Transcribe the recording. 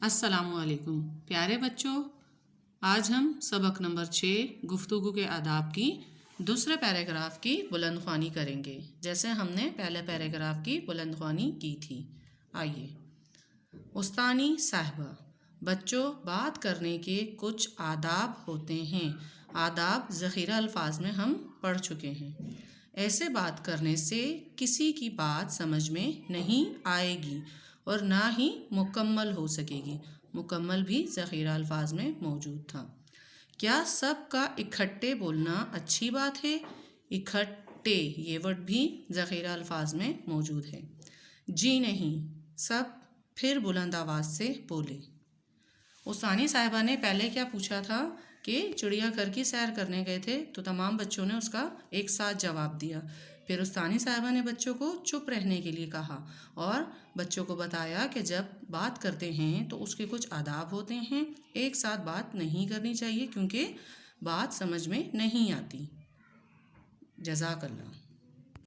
अस्सलामुअलैकुम प्यारे बच्चों, आज हम सबक नंबर 6 गुफ्तगू के आदाब की दूसरे पैराग्राफ की बुलंदख्वानी करेंगे, जैसे हमने पहले पैराग्राफ की बुलंदख्वानी की थी। आइए। उस्तानी साहिबा, बच्चों, बात करने के कुछ आदाब होते हैं। आदाब ज़ख़ीरा अल्फाज में हम पढ़ चुके हैं। ऐसे बात करने से किसी की बात समझ में नहीं आएगी और ना ही मुकम्मल हो सकेगी। मुकम्मल भी ज़ख़ीरा अल्फाज में मौजूद था। क्या सब का इकट्ठे बोलना अच्छी बात है? इकट्ठे ये वर्ड भी ज़ख़ीरा अल्फाज में मौजूद है। जी नहीं, सब फिर बुलंद आवाज़ से बोले। उस्तानी साहिबा ने पहले क्या पूछा था कि चिड़ियाघर की सैर करने गए थे, तो तमाम बच्चों ने उसका एक साथ जवाब दिया। फिर उस्तानी साहिबा ने बच्चों को चुप रहने के लिए कहा और बच्चों को बताया कि जब बात करते हैं तो उसके कुछ आदाब होते हैं। एक साथ बात नहीं करनी चाहिए क्योंकि बात समझ में नहीं आती। जज़ाकल्लाह।